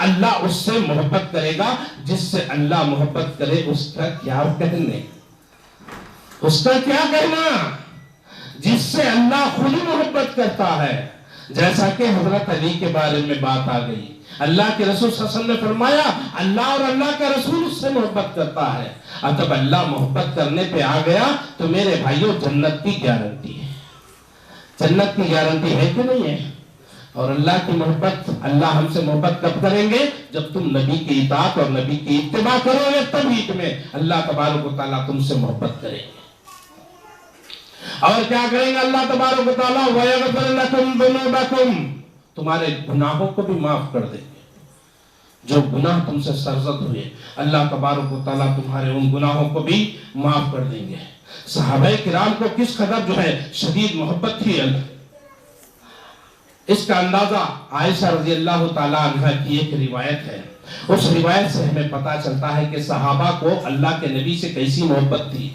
اللہ اس سے محبت کرے گا. جس سے اللہ محبت کرے اس کا کیا کہنے, اس کا کیا کہنا, جس سے اللہ خود محبت کرتا ہے. جیسا کہ حضرت علی کے بارے میں بات آ گئی, اللہ کے رسول صلی اللہ علیہ وسلم نے فرمایا اللہ اور اللہ کا رسول اس سے محبت کرتا ہے. اب جب اللہ محبت کرنے پہ آ گیا تو میرے بھائیوں جنت کی گارنٹی ہے. جنت کی گارنٹی ہے کہ نہیں ہے؟ اور اللہ کی محبت, اللہ ہم سے محبت کب کریں گے؟ جب تم نبی کی اطاعت اور نبی کی اتباع کرو گے, تبھی تمہیں اللہ تبارک و تعالیٰ تم سے محبت کریں گے. اور کیا کریں گے اللہ تبارک و تعالیٰ؟ وَيَغْفِرْ لَكُمْ ذُنُوبَكُمْ, تمہارے گناہوں کو بھی معاف کر دیں گے. جو گناہ تم سے سرزد ہوئے اللہ تبارک و تعالیٰ تمہارے ان گناہوں کو بھی معاف کر دیں گے. صحابہ کرام کو کس قدر جو ہے شدید محبت تھی, اس کا اندازہ عائشہ رضی اللہ تعالیٰ عنہ کی ایک روایت ہے. اس روایت سے ہمیں پتا چلتا ہے کہ صحابہ کو اللہ کے نبی سے کیسی محبت تھی.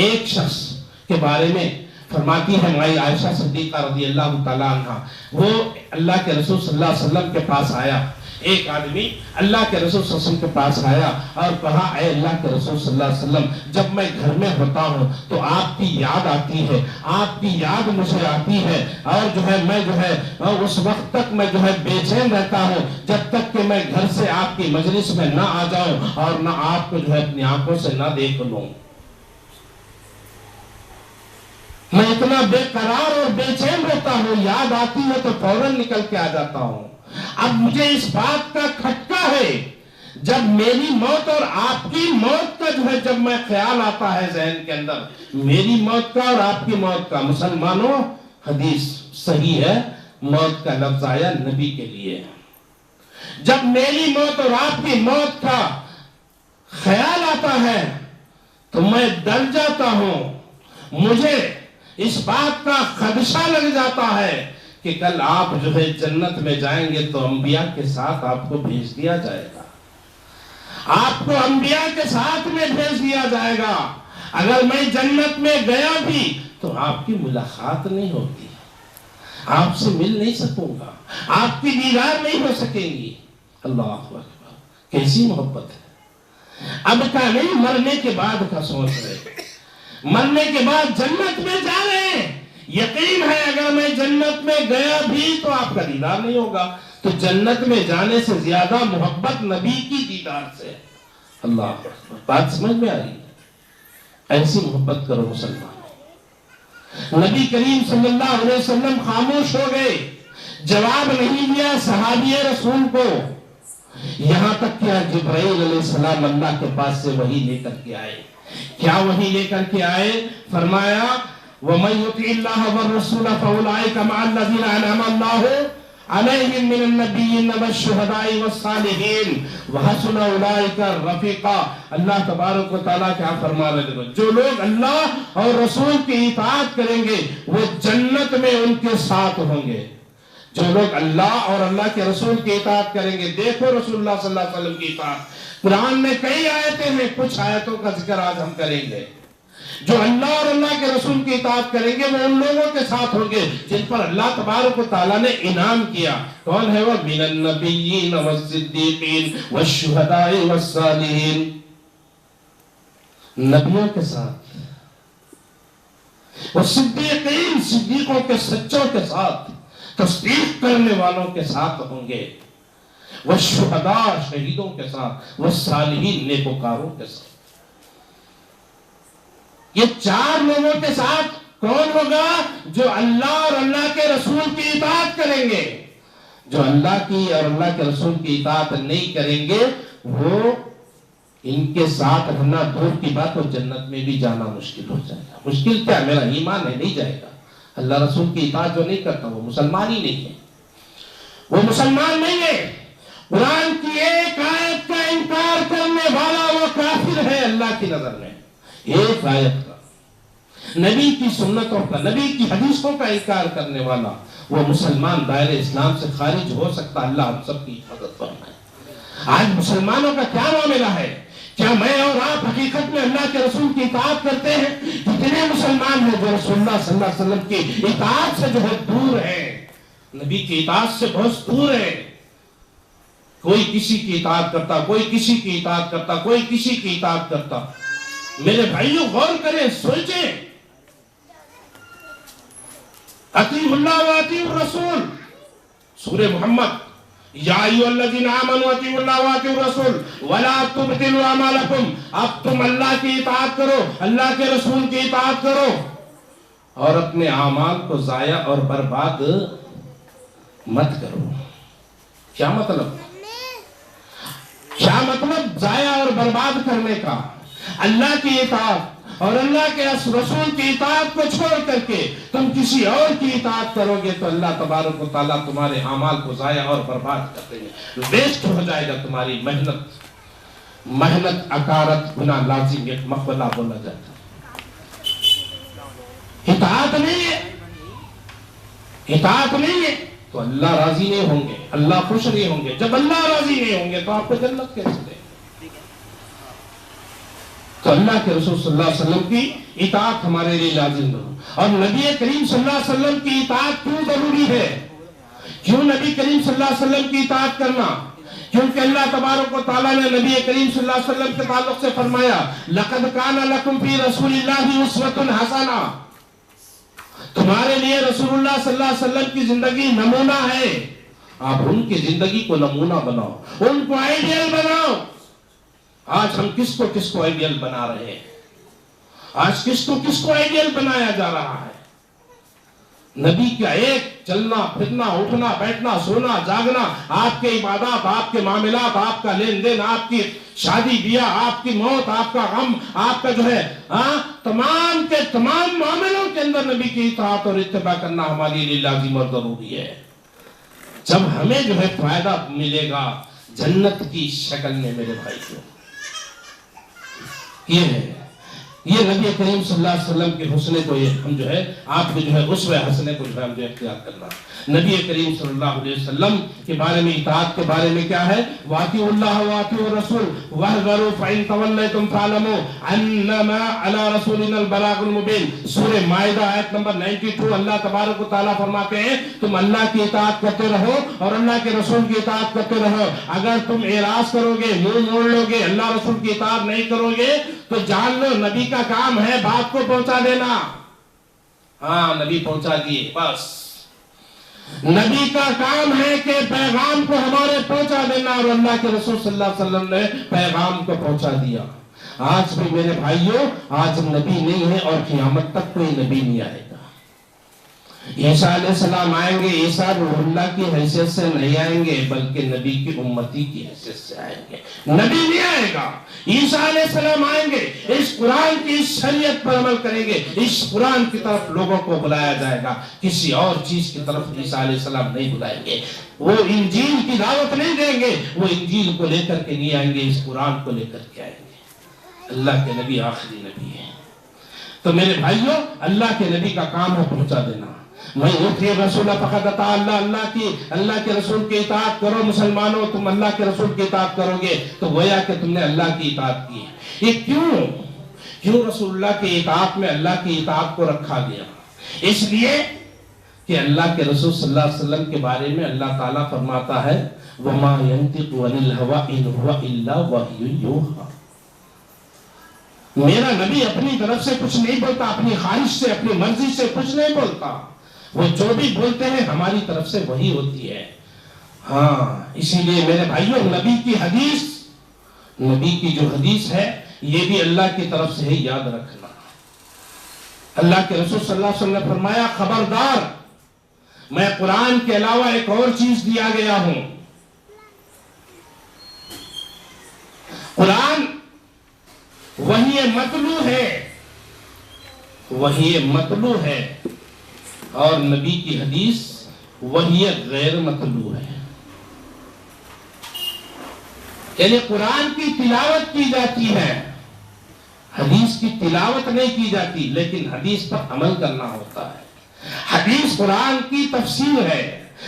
ایک شخص کے بارے میں فرماتی ہے مائی عائشہ صدیقہ رضی اللہ تعالیٰ عنہ, وہ اللہ کے رسول صلی اللہ علیہ وسلم کے پاس آیا. ایک آدمی اللہ کے رسول صلی اللہ علیہ وسلم کے پاس آیا اور کہا اے اللہ کے رسول صلی اللہ علیہ وسلم, جب میں گھر میں ہوتا ہوں تو آپ کی یاد آتی ہے, آپ کی یاد مجھے آتی ہے, اور جو ہے میں جو ہے اس وقت تک میں جو ہے بے چین رہتا ہوں جب تک کہ میں گھر سے آپ کی مجلس میں نہ آ جاؤں اور نہ آپ کو جو ہے اپنی آنکھوں سے نہ دیکھ لوں. میں اتنا بے قرار اور بے چین رہتا ہوں, یاد آتی ہے تو فوراً نکل کے آ جاتا ہوں. اب مجھے اس بات کا کھٹکا ہے, جب میری موت اور آپ کی موت کا جو ہے جب میں خیال آتا ہے ذہن کے اندر, میری موت کا اور آپ کی موت کا. مسلمانوں حدیث صحیح ہے, موت کا لفظ آیا نبی کے لیے. جب میری موت اور آپ کی موت کا خیال آتا ہے تو میں ڈر جاتا ہوں. مجھے اس بات کا خدشہ لگ جاتا ہے کہ کل آپ جو ہے جنت میں جائیں گے تو انبیاء کے ساتھ آپ کو بھیج دیا جائے گا, آپ کو انبیاء کے ساتھ میں بھیج دیا جائے گا. اگر میں جنت میں گیا بھی تو آپ کی ملاقات نہیں ہوگی, آپ سے مل نہیں سکوں گا, آپ کی دیدار نہیں ہو سکیں گی. اللہ اکبر, کیسی محبت ہے. اب کا نہیں, مرنے کے بعد کا سوچ رہے, مرنے کے بعد جنت میں جا رہے ہیں. یقین ہے اگر میں جنت میں گیا بھی تو آپ کا دیدار نہیں ہوگا, تو جنت میں جانے سے زیادہ محبت نبی کی دیدار سے. اللہ, بات سمجھ میں آ رہی ہے؟ ایسی محبت کرو مسلمانوں. نبی کریم صلی اللہ علیہ وسلم خاموش ہو گئے, جواب نہیں دیا صحابی رسول کو, یہاں تک کہ جبرائیل علیہ السلام اللہ کے پاس سے وحی لے کر کے آئے. کیا وحی لے کر کے آئے؟ فرمایا وَمَن يُطِعِ اللَّهَ وَالرَّسُولَ فَأُولَٰئِكَ مَعَ الَّذِينَ أَنْعَمَ اللَّهُ عَلَيْهِم مِّنَ النَّبِيِّينَ وَالشُّهَدَاءِ وَالصَّالِحِينَ وَحَسُنَ أُولَٰئِكَ رَفِيقًا. اللہ تبارک و تعالیٰ کیا فرما رہے ہیں؟ جو لوگ اللہ اور رسول کی اطاعت کریں گے وہ جنت میں ان کے ساتھ ہوں گے. جو لوگ اللہ اور اللہ کے رسول کی اطاعت کریں گے. دیکھو رسول اللہ صلی اللہ علیہ وسلم کی اطاعت, قرآن میں کئی آیتیں ہیں, کچھ آیتوں کا ذکر آج ہم کریں گے. جو اللہ اور اللہ کے رسول کی اطاعت کریں گے وہ ان لوگوں کے ساتھ ہوں گے جن پر اللہ تبارک و تعالیٰ نے انعام کیا. کون ہے وہ؟ من النبیین والصدیقین والشہداء والصالحین. نبیوں کے ساتھ, والصدیقین صدیقوں کے سچوں کے ساتھ, تصدیق کرنے والوں کے ساتھ ہوں گے, والشہداء شہیدوں کے ساتھ, والصالحین نیکوکاروں کے ساتھ. یہ چار لوگوں کے ساتھ کون ہوگا؟ جو اللہ اور اللہ کے رسول کی اطاعت کریں گے. جو اللہ کی اور اللہ کے رسول کی اطاعت نہیں کریں گے وہ ان کے ساتھ رہنا دور کی بات, اور جنت میں بھی جانا مشکل ہو جائے گا. مشکل کیا, میرا ایمان ہے نہیں جائے گا. اللہ رسول کی اطاعت جو نہیں کرتا وہ مسلمان ہی نہیں ہے, وہ مسلمان نہیں ہے. قرآن کی ایک آیت کا انکار کرنے والا وہ کافر ہے اللہ کی نظر میں. ایک آیت کا, نبی کی سنتوں کا, نبی کی حدیثوں کا انکار کرنے والا وہ مسلمان دائرے اسلام سے خارج ہو سکتا. اللہ ہم سب کی حفاظت فرمائے. آج مسلمانوں کا کیا معاملہ ہے؟ کیا میں اور آپ حقیقت میں اللہ کے رسول کی اطاعت کرتے ہیں؟ کتنے مسلمان ہیں جو رسول اللہ صلی اللہ علیہ وسلم کی اطاعت سے جو ہے دور ہیں, نبی کی اطاعت سے بہت دور ہیں. کوئی کسی کی اطاعت کرتا، کوئی کسی کی اطاعت کرتا، کوئی کسی کی اطاعت کرتا۔ میرے بھائیوں غور کریں، سوچیں، اطیعوا اللہ و اطیعوا الرسول، سورہ محمد، یا ایھا الذین آمنوا اطیعوا اللہ و اطیعوا الرسول ولا تبطلوا اعمالکم، اب تم اللہ کی اطاعت کرو، اللہ کے رسول کی اطاعت کرو اور اپنے اعمال کو ضائع اور برباد مت کرو۔ کیا مطلب؟ کیا مطلب ضائع اور برباد کرنے کا؟ اللہ کی اطاعت اور اللہ کے رسول کی اطاعت کو چھوڑ کر کے تم کسی اور کی اطاعت کرو گے تو اللہ تبارک و تعالیٰ تمہارے اعمال کو ضائع اور برباد کر دیں گے، ویسٹ ہو جائے گا تمہاری محنت اکارت گناہ لازم ایک مقبلہ بولا جاتا ہے۔ اطاعت نہیں ہے تو اللہ راضی نہیں ہوں گے، اللہ خوش نہیں ہوں گے۔ جب اللہ راضی نہیں ہوں گے تو آپ کو جنت کیسے دیں؟ تو اللہ کے رسول صلی اللہ علیہ وسلم کی اطاعت ہمارے لیے لازم ہو۔ اور نبی کریم صلی اللہ علیہ وسلم کی اطاعت کیوں ضروری ہے؟ کیوں نبی کریم صلی اللہ علیہ وسلم کی اطاعت کرنا؟ کیونکہ اللہ تبارک و تعالیٰ نے نبی کریم صلی اللہ علیہ وسلم کے تعلق سے فرمایا لَقَدْ كَانَ لَكُمْ فِي رَسُولِ اللَّهِ أُسْوَةٌ حَسَنَةٌ، تمہارے لیے رسول اللہ صلی اللہ علیہ وسلم کی زندگی نمونہ ہے۔ آپ ان کی زندگی کو نمونہ بناؤ، ان کو آئیڈیل بناؤ۔ آج ہم کس کو آئیڈیل بنا رہے ہیں؟ آج کس کو آئیڈیل بنایا جا رہا ہے؟ نبی کا ایک چلنا پھرنا اٹھنا بیٹھنا سونا جاگنا، آپ کے عبادات، آپ کے معاملات، آپ کا لین دین، آپ کی شادی بیاہ، آپ کی موت، آپ کا غم، آپ کا جو ہے تمام کے تمام معاملوں کے اندر نبی کی اطاعت اور اتباع کرنا ہمارے لیے لازم اور ضروری ہے۔ جب ہمیں جو ہے فائدہ ملے گا جنت کی شکل میں میرے بھائی کو، یہ ہے، یہ نبی کریم صلی اللہ علیہ وسلم کے حسن کو ہم جو ہے آپ کو جو ہے اسوہ حسنہ کو جو ہے ہم جو اختیار کرنا۔ نبی کریم صلی اللہ علیہ وسلم کے بارے میں، اطاعت کے بارے میں کیا ہے؟ وَأَطِيعُوا اللَّهَ وَأَطِيعُوا الرَّسُولَ وَاحْذَرُوا فَإِن تَوَلَّيْتُمْ فَاعْلَمُوا أَنَّمَا عَلَى رَسُولِنَا الْبَلَاغُ الْمُبِينُ۔ سورہ مائدہ آیت نمبر 92، اللہ تبارک و تعالیٰ فرماتے ہیں تم اللہ کی اطاعت کرتے رہو اور اللہ کے رسول کی اطاعت کرتے رہو۔ اگر تم اعراض کرو گے، منہ موڑ لو گے، اللہ رسول کی اطاعت نہیں کرو گے تو جان لو نبی کا کام ہے بات کو پہنچا دینا۔ ہاں نبی پہنچا دیے، بس نبی کا کام ہے کہ پیغام کو ہمارے پہنچا دینا، اور اللہ کے رسول صلی اللہ علیہ وسلم نے پیغام کو پہنچا دیا۔ آج بھی میرے بھائیوں، آج نبی نہیں ہے اور قیامت تک کوئی نبی نہیں آئے گا۔ عیسیٰ علیہ السلام آئیں گے، عیسیٰ روح اللہ کی حیثیت سے نہیں آئیں گے بلکہ نبی کی امتی کی حیثیت سے آئیں گے، نبی نہیں آئے گا۔ عیسیٰ علیہ السلام آئیں گے، اس قرآن کی اس شریعت پر عمل کریں گے، اس قرآن کی طرف لوگوں کو بلایا جائے گا، کسی اور چیز کی طرف عیسیٰ علیہ السلام نہیں بلائیں گے۔ وہ انجیل کی دعوت نہیں دیں گے، وہ انجیل کو لے کر کے نہیں آئیں گے، اس قرآن کو لے کر کے آئیں گے۔ اللہ کے نبی آخری نبی ہے۔ تو میرے بھائیوں، اللہ کے نبی کا کام ہے پہنچا دینا۔ میں یطیع الرسول فقد اطاع اللہ، اللہ کے رسول کی اطاعت کرو۔ مسلمانوں، تم اللہ کے رسول کی اطاعت کرو گے تو گویا کہ تم نے اللہ کی اطاعت کی ہے۔ یہ کیوں رسول اللہ کی اطاعت میں اللہ کی اطاعت کو رکھا گیا؟ اس لیے کہ اللہ کے رسول صلی اللہ علیہ وسلم کے بارے میں اللہ تعالیٰ فرماتا ہے وَمَا يَنْطِقُ عَنِ الْهَوَىٰ إِنْ هُوَ إِلَّا وَحْيٌ يُوحَىٰ۔ میرا نبی اپنی طرف سے کچھ نہیں بولتا، اپنی خواہش سے، اپنی مرضی سے کچھ نہیں بولتا، وہ جو بھی بولتے ہیں ہماری طرف سے وہی ہوتی ہے۔ ہاں اسی لیے میرے بھائیوں، نبی کی حدیث، نبی کی جو حدیث ہے یہ بھی اللہ کی طرف سے ہی یاد رکھنا۔ اللہ کے رسول صلی اللہ علیہ وسلم نے فرمایا خبردار، میں قرآن کے علاوہ ایک اور چیز دیا گیا ہوں۔ قرآن وحی مطلوع ہے، وحی مطلوع ہے، اور نبی کی حدیث وحی غیر مطلوع ہے۔ یعنی قرآن کی تلاوت کی جاتی ہے، حدیث کی تلاوت نہیں کی جاتی، لیکن حدیث پر عمل کرنا ہوتا ہے۔ حدیث قرآن کی تفسیر ہے،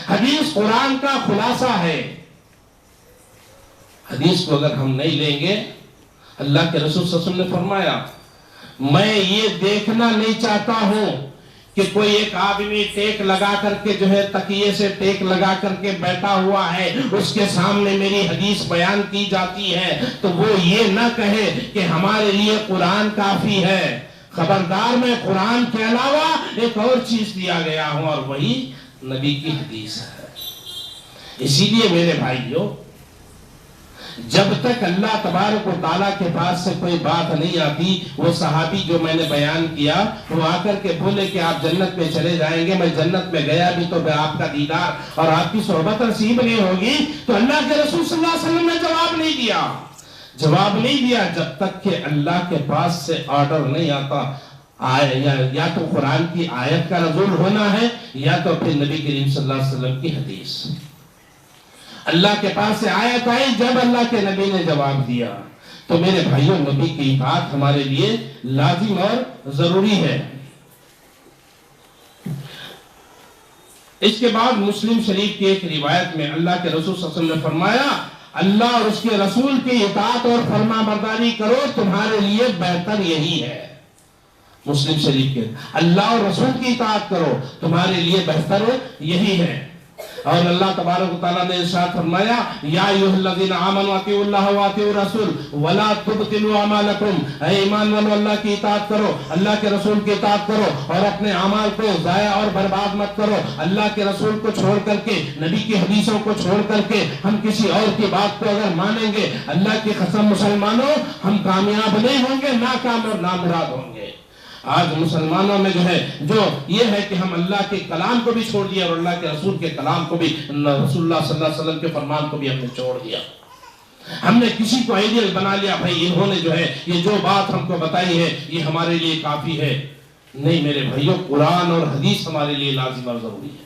حدیث قرآن کا خلاصہ ہے۔ حدیث کو اگر ہم نہیں لیں گے، اللہ کے رسول صلی اللہ علیہ وسلم نے فرمایا میں یہ دیکھنا نہیں چاہتا ہوں کہ کوئی ایک آدمی ٹیک لگا کر کے جو ہے تکیے سے ٹیک لگا کر کے بیٹھا ہوا ہے، اس کے سامنے میری حدیث بیان کی جاتی ہے تو وہ یہ نہ کہے کہ ہمارے لیے قرآن کافی ہے۔ خبردار، میں قرآن کے علاوہ ایک اور چیز دیا گیا ہوں اور وہی نبی کی حدیث ہے۔ اسی لیے میرے بھائیوں، جب تک اللہ تبارک و تعالیٰ کے پاس سے کوئی بات نہیں آتی، وہ صحابی جو میں نے بیان کیا وہ آ کر کے بولے کہ آپ جنت میں چلے جائیں گے، میں جنت میں گیا بھی تو آپ کا دیدار اور آپ کی صحبت نصیب نہیں ہوگی، تو اللہ کے رسول صلی اللہ علیہ وسلم نے جواب نہیں دیا جب تک کہ اللہ کے پاس سے آرڈر نہیں آتا۔ یا تو قرآن کی آیت کا نزول ہونا ہے یا تو پھر نبی کریم صلی اللہ علیہ وسلم کی حدیث۔ اللہ کے پاس سے آیت آئی، جب اللہ کے نبی نے جواب دیا تو میرے بھائیوں، نبی کی اطاعت ہمارے لیے لازم اور ضروری ہے۔ اس کے بعد مسلم شریف کی ایک روایت میں اللہ کے رسول صلی اللہ علیہ وسلم نے فرمایا، اللہ اور اس کے رسول کی اطاعت اور فرما برداری کرو، تمہارے لیے بہتر یہی ہے۔ مسلم شریف کے اللہ اور رسول کی اطاعت کرو، تمہارے لیے بہتر یہی ہے۔ اور اللہ تبارک و تعالیٰ نے ارشاد فرمایا، یا ایھا الذین آمنوا اطیعوا اللہ واطیعوا الرسول ولا تبطلوا اعمالکم، اے ایمان والو اللہ کی اطاعت کرو، اللہ کے رسول کی اطاعت کرو اور اپنے اعمال کو ضائع اور برباد مت کرو۔ اللہ کے رسول کو چھوڑ کر کے، نبی کی حدیثوں کو چھوڑ کر کے ہم کسی اور کی بات کو اگر مانیں گے، اللہ کی قسم مسلمانوں، ہم کامیاب نہیں ہوں گے، ناکام اور نامراد ہوں گے۔ آج مسلمانوں میں جو ہے جو یہ ہے کہ ہم اللہ کے کلام کو بھی چھوڑ دیا اور اللہ کے رسول کے کلام کو بھی، رسول اللہ صلی اللہ علیہ وسلم کے فرمان کو بھی ہم نے چھوڑ دیا۔ ہم نے کسی کو آئیڈیل بنا لیا، بھائی انہوں نے جو ہے یہ جو بات ہم کو بتائی ہے یہ ہمارے لیے کافی ہے۔ نہیں میرے بھائیوں، قرآن اور حدیث ہمارے لیے لازم اور ضروری ہے۔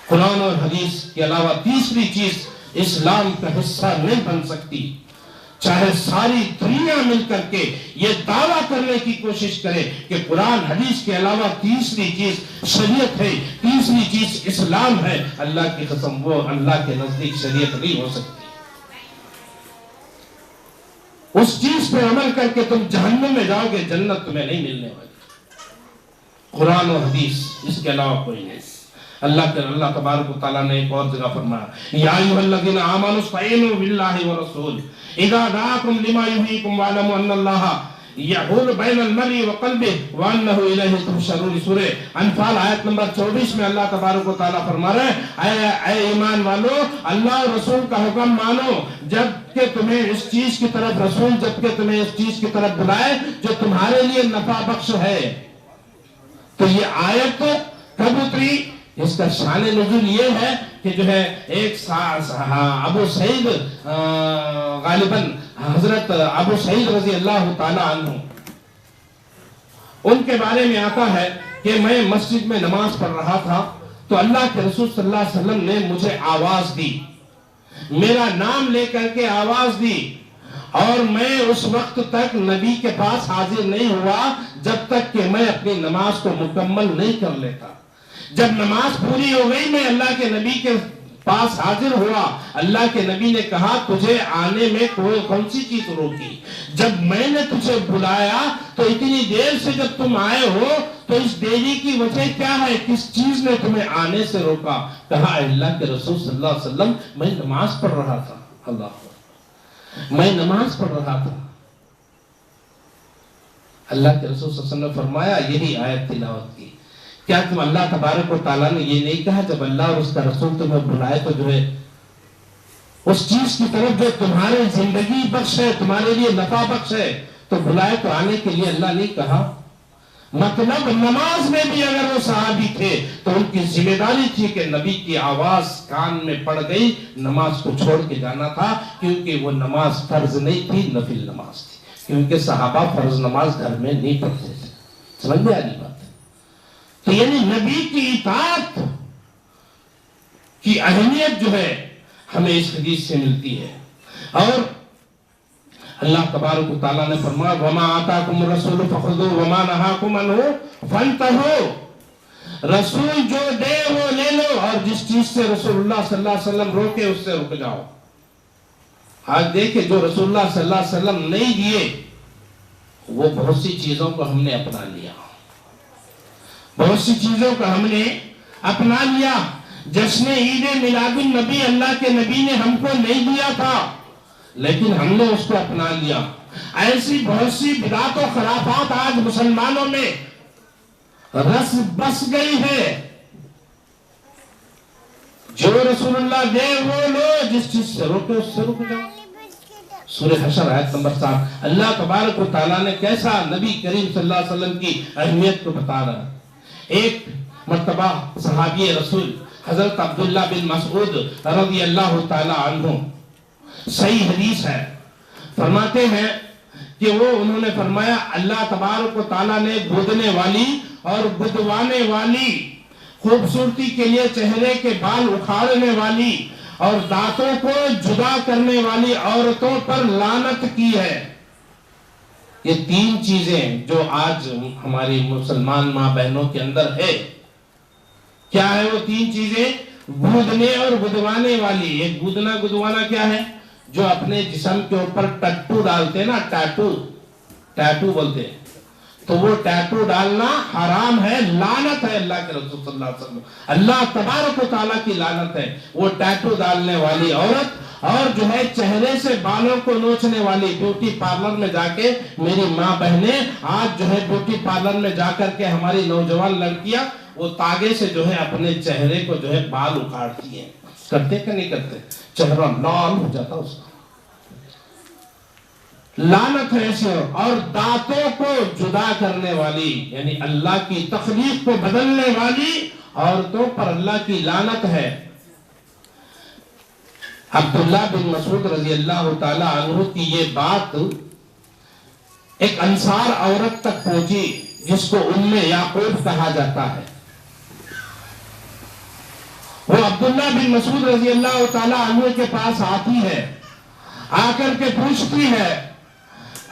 قرآن اور حدیث کے علاوہ تیسری چیز اسلام کا حصہ نہیں بن سکتی، چاہے ساری دنیا مل کر کے یہ دعویٰ کرنے کی کوشش کرے کہ قرآن حدیث کے علاوہ تیسری چیز شریعت ہے، تیسری چیز اسلام ہے، اللہ کی قسم وہ اللہ کے نزدیک شریعت نہیں ہو سکتی۔ اس چیز پہ عمل کر کے تم جہنم میں جاؤ گے، جنت تمہیں نہیں ملنے والی۔ قرآن اور حدیث، اس کے علاوہ کوئی نہیں۔ اللہ تبارک و تعالیٰ نے ایک اور جگہ فرمایا، یا ایھا الذین آمنوا استعینوا باللہ والرسول اذا دعاکم لما یحییکم واعلموا ان اللہ یحول بین المرء وقلبہ وانہ الیہ تحشرون۔ سورہ انفال آیت نمبر 24 میں اللہ تبارک و تعالیٰ فرما رہے ہیں، اے ایمان والو، اللہ اور رسول کا حکم مانو، جب کہ تمہیں اس چیز کی طرف رسول جب کہ تمہیں اس چیز کی طرف بلائے جو تمہارے لیے نفع بخش ہے۔ تو یہ آیت کب اتری؟ اس کا شان نزول یہ ہے کہ جو ہے ایک ابو سعید، غالباً حضرت ابو سعید رضی اللہ تعالیٰ عنہ، ان کے بارے میں آتا ہے کہ میں مسجد میں نماز پڑھ رہا تھا تو اللہ کے رسول صلی اللہ علیہ وسلم نے مجھے آواز دی، میرا نام لے کر کے آواز دی، اور میں اس وقت تک نبی کے پاس حاضر نہیں ہوا جب تک کہ میں اپنی نماز کو مکمل نہیں کر لیتا۔ جب نماز پوری ہو گئی، میں اللہ کے نبی کے پاس حاضر ہوا، اللہ کے نبی نے کہا تجھے آنے میں کون سی چیز روکی؟ جب میں نے تجھے بلایا تو اتنی دیر سے جب تم آئے ہو تو اس دیری کی وجہ کیا ہے؟ کس چیز نے تمہیں آنے سے روکا؟ کہا اللہ کے رسول صلی اللہ علیہ وسلم، میں نماز پڑھ رہا تھا۔ اللہ، میں نماز پڑھ رہا تھا۔ اللہ کے رسول صلی اللہ علیہ وسلم نے فرمایا، یہی آیت تلاوت کی، کیا تم اللہ تبارک و تعالیٰ نے یہ نہیں کہا جب اللہ اور اس کا رسول تمہیں بلائے تو جو ہے اس چیز کی طرف جو تمہارے زندگی بخش ہے، تمہارے لیے نفع بخش ہے، تو بلائے تو آنے کے لیے اللہ نہیں کہا؟ مطلب نماز میں بھی اگر وہ صحابی تھے تو ان کی ذمہ داری تھی کہ نبی کی آواز کان میں پڑ گئی، نماز کو چھوڑ کے جانا تھا، کیونکہ وہ نماز فرض نہیں تھی، نفل نماز تھی، کیونکہ صحابہ فرض نماز گھر میں نہیں پڑھتے تھے۔ سمجھ میں آئی بات؟ تو یعنی نبی کی اطاعت کی اہمیت جو ہے ہمیں اس حدیث سے ملتی ہے۔ اور اللہ تبارک و تعالیٰ نے فرمایا، وَمَا آتَاكُمُ الرَّسُولُ فَخُذُوهُ وَمَا نَهَاكُمْ عَنْهُ فَانْتَهُوا۔ رسول جو دے وہ لے لو، اور جس چیز سے رسول اللہ صلی اللہ علیہ وسلم روکے اس سے رک جاؤ۔ آج دیکھیں جو رسول اللہ صلی اللہ علیہ وسلم نہیں دیے وہ بہت سی چیزوں کو ہم نے اپنا لیا، بہت سی چیزوں کو ہم نے اپنا لیا۔ جشن عید میلاد النبی اللہ کے نبی نے ہم کو نہیں دیا تھا، لیکن ہم نے اس کو اپنا لیا۔ ایسی بہت سی بدعات و خرافات آج مسلمانوں میں رس بس گئی ہے۔ جو رسول اللہ دے وہ لو، جس چیز سے روکے اس سے رک جاؤ۔ سورہ حشر آیت نمبر 7۔ اللہ تبارک و تعالیٰ نے کیسا نبی کریم صلی اللہ علیہ وسلم کی اہمیت کو بتا رہا ہے۔ ایک مرتبہ صحابی رسول حضرت عبداللہ بن مسعود رضی اللہ تعالیٰ عنہ، صحیح حدیث ہے، فرماتے ہیں کہ انہوں نے فرمایا اللہ تبارک و تعالیٰ نے گودنے والی اور گدوانے والی، خوبصورتی کے لیے چہرے کے بال اکھاڑنے والی اور دانتوں کو جدا کرنے والی عورتوں پر لعنت کی ہے۔ یہ تین چیزیں جو آج ہماری مسلمان ماں بہنوں کے اندر ہے، کیا ہے وہ تین چیزیں؟ گودنے اور گدوانے والی۔ ایک گودنا گدوانا کیا ہے؟ جو اپنے جسم کے اوپر ٹٹو ڈالتے ہیں نا، ٹیٹو بولتے ہیں، تو وہ ٹیٹو ڈالنا حرام ہے، لعنت ہے اللہ کے رسول صلی اللہ علیہ وسلم، اللہ تبارک و تعالیٰ کی لعنت ہے وہ ٹیٹو ڈالنے والی عورت۔ اور جو ہے چہرے سے بالوں کو نوچنے والی، بیوٹی پارلر میں جا کے، میری ماں بہنیں آج جو ہے بیوٹی پارلر میں جا کر کے ہماری نوجوان لڑکیاں وہ تاگے سے جو ہے اپنے چہرے کو جو ہے بال اکھاڑتی ہیں، کرتے کہ نہیں کرتے؟ چہرہ لال ہو جاتا اس کا، لعنت ہے ایسے۔ اور دانتوں کو جدا کرنے والی، یعنی اللہ کی تخلیق کو بدلنے والی عورتوں پر اللہ کی لعنت ہے۔ عبداللہ بن مسعود رضی اللہ تعالی عنہ کی یہ بات ایک انصار عورت تک پہنچی جس کو ام یعقوب کہا جاتا ہے۔ وہ عبداللہ بن مسعود رضی اللہ تعالی عنہ کے پاس آتی ہے، آ کر کے پوچھتی ہے،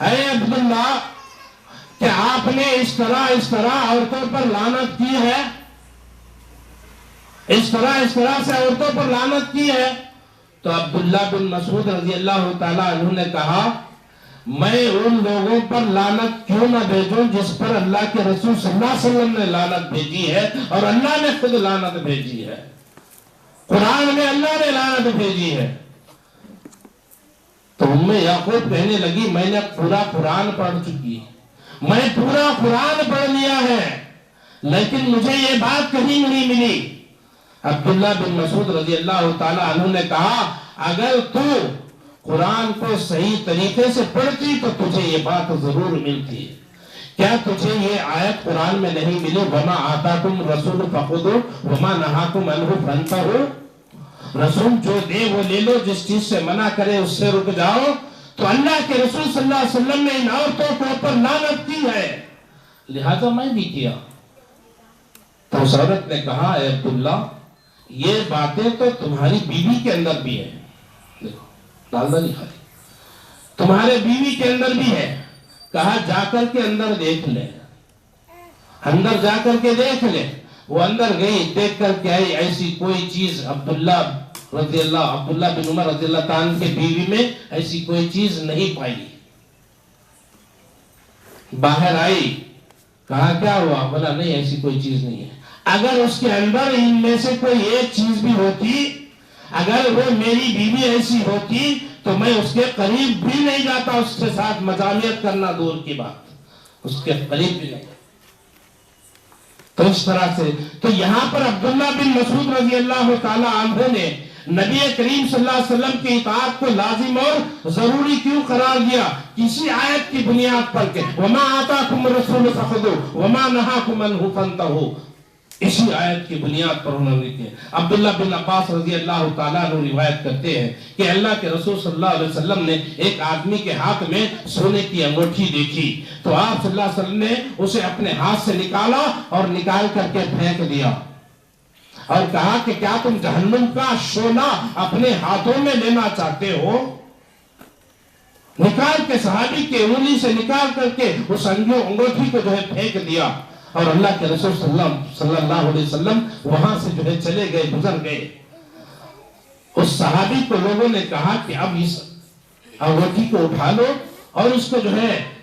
اے عبداللہ، کہ آپ نے اس طرح عورتوں پر لعنت کی ہے، اس طرح سے عورتوں پر لعنت کی ہے؟ تو عبداللہ بن مسعود رضی اللہ تعالی عنہ نے کہا، میں ان لوگوں پر لعنت کیوں نہ بھیجوں جس پر اللہ کے رسول صلی اللہ علیہ وسلم نے لعنت بھیجی ہے، اور اللہ نے خود لعنت بھیجی ہے، قرآن میں اللہ نے لعنت بھیجی ہے۔ تو ام یعقوب کہنے لگی، میں نے پورا قرآن پڑھ چکی، میں پورا قرآن پڑھ لیا ہے، لیکن مجھے یہ بات کہیں نہیں ملی۔ عبداللہ بن مسعود رضی اللہ تعالی عنہ نے کہا، اگر تو قرآن کو صحیح طریقے سے پڑھتی تو تجھے یہ بات ضرور ملتی۔ کیا تجھے یہ آیت قرآن میں نہیں ملی؟ وَمَا آتَاكُمْ الرَّسُولُ فَخُذُوهُ وَمَا نَهَاكُمْ عَنْهُ فَانْتَهُوا، رسول جو دے وہ لے لو، جس چیز سے منع کرے اس سے رک جاؤ۔ تو اللہ کے رسول صلی اللہ علیہ وسلم نے ان عورتوں کے اوپر لعنت کی ہے، لہذا میں بھی کیا۔ تو اس عورت نے کہا، اے عبداللہ، یہ باتیں تو تمہاری بیوی کے اندر بھی ہے، دیکھو ڈالنا نہیں کھائی، تمہارے بیوی کے اندر بھی ہے۔ کہا جا کر کے اندر دیکھ لے، اندر جا کر کے دیکھ لے۔ وہ اندر گئی، دیکھ کر کے آئی، ایسی کوئی چیز عبداللہ بن عمر رضی اللہ تعالیٰ کے بیوی میں ایسی کوئی چیز نہیں پائی۔ باہر آئی، کہا کیا ہوا؟ بولا نہیں ایسی کوئی چیز نہیں ہے۔ اگر اس کے اندر ان میں سے کوئی ایک چیز بھی ہوتی، اگر وہ میری بیوی ایسی ہوتی تو میں اس کے قریب بھی نہیں جاتا، اس کے ساتھ مذاکرات کرنا دور کی بات، اس کے قریب بھی نہیں۔ تو اس طرح سے تو یہاں پر عبداللہ بن مسعود رضی اللہ تعالی عنہ نے نبی کریم صلی اللہ علیہ وسلم کی اطاعت کو لازم اور ضروری کیوں قرار دیا؟ کسی آیت کی بنیاد پر کہ وَمَا آتَاكُمُ الرَّسُولُ فَخُذُوهُ وَمَا نَهَاكُمْ عَنْهُ فَانْتَهُوا، اسی آیت کی بنیاد پر انہوں نے کیا۔ عبداللہ بن عباس رضی اللہ تعالیٰ عنہ روایت کرتے ہیں کہ اللہ کے رسول صلی اللہ علیہ وسلم نے ایک آدمی کے ہاتھ میں سونے کی انگوٹھی دیکھی، تو آپ صلی اللہ علیہ وسلم نے اسے اپنے ہاتھ سے نکالا اور نکال کر کے پھینک دیا، اور کہا کہ کیا تم جہنم کا شعلہ اپنے ہاتھوں میں لینا چاہتے ہو؟ نکال کے صحابی کے انگلی سے نکال کر کے اس انگوٹھی کو جو ہے پھینک دیا، اور اللہ کے رسول صلی اللہ علیہ وسلم وہاں سے جو ہے چلے گئے، گزر گئے۔ اس صحابی کو لوگوں نے کہا کہ اب اس انگوٹھی کو اٹھا لو اور اس کو جو ہے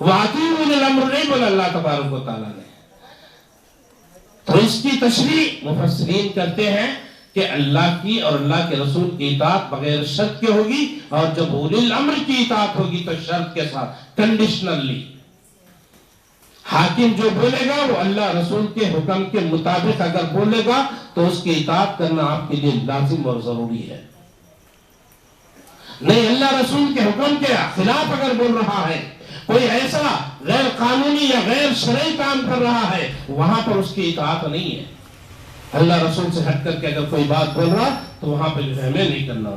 وَأَطِيعُوا أُولِي الْأَمْرِ نہیں بولا اللہ تبارک و تعالیٰ نے. تو اس کی تشریح مفسرین کرتے ہیں کہ اللہ کی اور اللہ کے رسول کی اطاعت بغیر شرط کے ہوگی، اور جب اولی الامر کی اطاعت ہوگی تو شرط کے ساتھ، کنڈیشنلی. حاکم جو بولے گا وہ اللہ رسول کے حکم کے مطابق اگر بولے گا تو اس کی اطاعت کرنا آپ کے لیے لازم اور ضروری ہے. نہیں، اللہ رسول کے حکم کے خلاف اگر بول رہا ہے، کوئی ایسا غیر قانونی یا غیر شرعی کام کر رہا ہے، وہاں پر اس کی اطاعت نہیں ہے. اللہ رسول سے ہٹ کر کے اگر کوئی بات بول رہا تو وہاں پہ جو ہے ہمیں نہیں کرنا.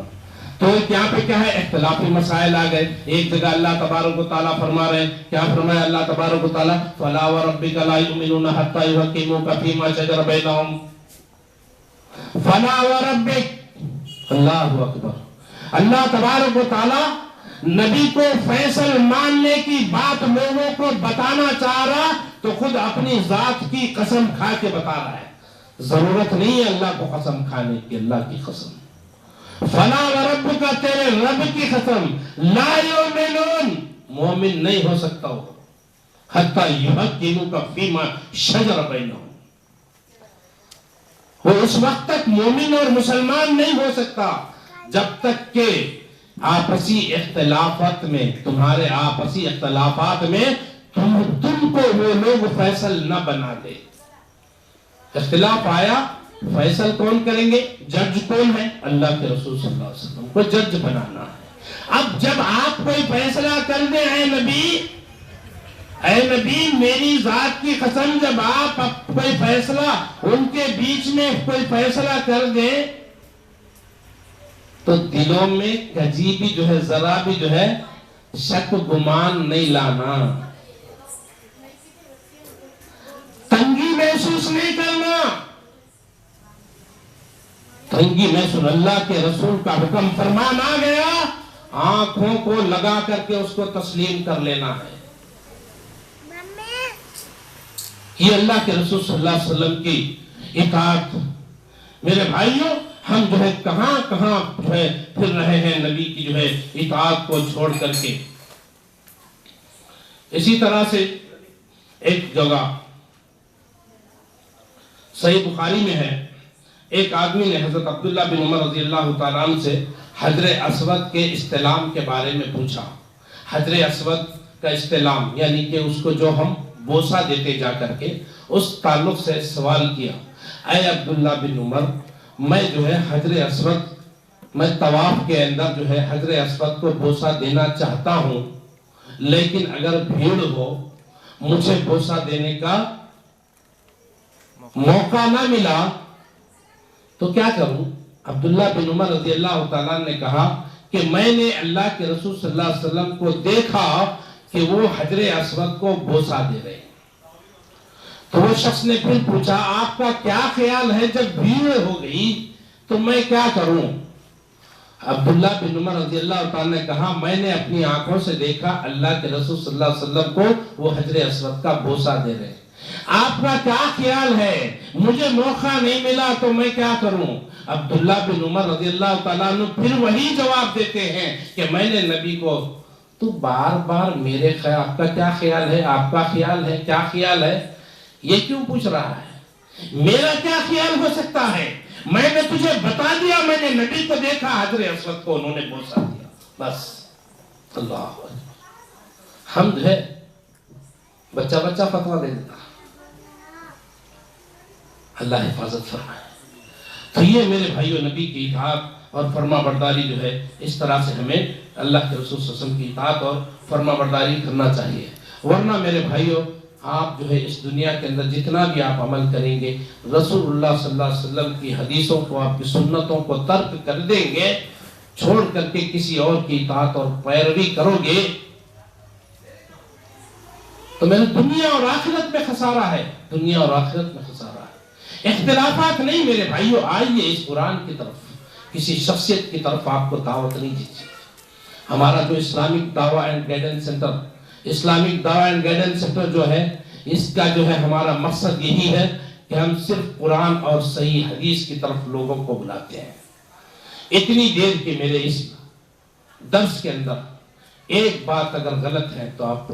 تو یہاں پہ کیا ہے، اختلافی مسائل آ گئے. ایک جگہ اللہ تبارک و تعالیٰ فرما رہے ہیں، کیا فرمایا اللہ تبارک و تعالیٰ؟ فَلَا وَرَبِّكَ لَا يُؤْمِنُونَ حَتَّى يُحَكِّمُوكَ فِي مَا شَجَرَ بَيْنَهُمْ. فَلَا وَرَبِّكَ، اللہ اکبر. اللہ تبارک و تعالیٰ نبی کو فیصل ماننے کی بات لوگوں کو بتانا چاہ رہا تو خود اپنی ذات کی قسم کھا کے بتا رہا ہے. ضرورت نہیں ہے اللہ کو قسم کھانے کی. اللہ کی قسم، فلا وربک، تیرے رب کی قسم، لا یؤمنون، مومن نہیں ہو سکتا ہو، حتی یحکموک فیما شجر بینہم، وہ اس وقت تک مومن اور مسلمان نہیں ہو سکتا جب تک کہ آپسی اختلافات میں، تمہارے آپسی اختلافات میں تم کو وہ لوگ فیصل نہ بنا دے. اختلاف آیا، فیصل کون کریں گے؟ جج کون ہے؟ اللہ کے رسول صلی اللہ علیہ وسلم کو جج بنانا ہے. اب جب آپ کوئی فیصلہ کر دیں، اے نبی میری ذات کی قسم، جب آپ کوئی فیصلہ ان کے بیچ میں کوئی فیصلہ کر دیں تو دلوں میں کجی بھی جو ہے، ذرا بھی جو ہے شک گمان نہیں لانا، تنگی محسوس نہیں کرنا. تنگی محسوس، اللہ کے رسول کا حکم فرمان آ گیا، آنکھوں کو لگا کر کے اس کو تسلیم کر لینا ہے. یہ اللہ کے رسول صلی اللہ علیہ وسلم کی اطاعت. میرے بھائیوں، ہم جو ہے کہاں کہاں جو ہے پھر رہے ہیں نبی کی جو ہے اطاعت کو چھوڑ کر کے. اسی طرح سے ایک جگہ صحیح بخاری میں ہے، ایک آدمی نے حضرت عبداللہ بن عمر رضی اللہ تعالیٰ عنہ سے حجر اسود کے استلام کے بارے میں پوچھا. حجر اسود کا استلام یعنی کہ اس کو جو ہم بوسہ دیتے جا کر کے، اس تعلق سے سوال کیا، اے عبداللہ بن عمر، میں جو ہے حجر اسود، میں طواف کے اندر جو ہے حجر اسود کو بوسہ دینا چاہتا ہوں، لیکن اگر بھیڑ ہو، مجھے بوسہ دینے کا موقع نہ ملا تو کیا کروں؟ عبداللہ بن عمر رضی اللہ تعالیٰ نے کہا کہ میں نے اللہ کے رسول صلی اللہ علیہ وسلم کو دیکھا کہ وہ حجر اسود کو بوسہ دے رہے. تو وہ شخص نے پھر پوچھا، آپ کا کیا خیال ہے جب بھیڑ ہو گئی تو میں کیا کروں؟ عبداللہ بن عمر رضی اللہ تعالیٰ نے کہا، میں نے اپنی آنکھوں سے دیکھا اللہ کے رسول صلی اللہ علیہ وسلم کو وہ حجر اسود کا بوسہ دے رہے. آپ کا کیا خیال ہے؟ مجھے موقع نہیں ملا تو میں کیا کروں؟ عبداللہ بن عمر رضی اللہ تعالیٰ عنہ پھر وہی جواب دیتے ہیں کہ میں نے نبی کو، تو بار بار میرے خیال، آپ کا کیا خیال ہے، آپ کا خیال ہے، کیا خیال ہے، یہ کیوں پوچھ رہا ہے؟ میرا کیا خیال ہو سکتا ہے؟ میں نے تجھے بتا دیا، میں نے نبی کو دیکھا حجر اسود کو انہوں نے بوسہ دیا، بس. اللہ ہم جو ہے بچہ فتویٰ دے دیتا. اللہ حفاظت فرمائے. تو یہ میرے بھائیوں نبی کی اطاعت اور فرما برداری جو ہے، اس طرح سے ہمیں اللہ کے رسول صلی اللہ علیہ وسلم کی اطاعت اور فرما برداری کرنا چاہیے. ورنہ میرے بھائیوں، آپ جو ہے اس دنیا کے اندر جتنا بھی آپ عمل کریں گے، رسول اللہ صلی اللہ علیہ وسلم کی حدیثوں کو، آپ کی سنتوں کو ترک کر دیں گے، چھوڑ کر کے کسی اور کی اطاعت اور پیروی کرو گے تو میرے دنیا اور آخرت میں خسارہ ہے، دنیا اور آخرت میں خسارہ ہے. اختلافات نہیں میرے بھائیوں. آئیے اس قرآن کی طرف، کسی شخصیت کی طرف آپ کو دعوت نہیں دیجیے. ہمارا جو اسلامک دعویٰ اینڈ گائیڈنس سینٹر، اسلامک دعویٰ اینڈ گائیڈنس سینٹر جو ہے، اس کا جو ہے ہمارا مقصد یہی ہے کہ ہم صرف قرآن اور صحیح حدیث کی طرف لوگوں کو بلاتے ہیں. اتنی دیر کہ میرے اس درس کے اندر ایک بات اگر غلط ہے تو آپ کو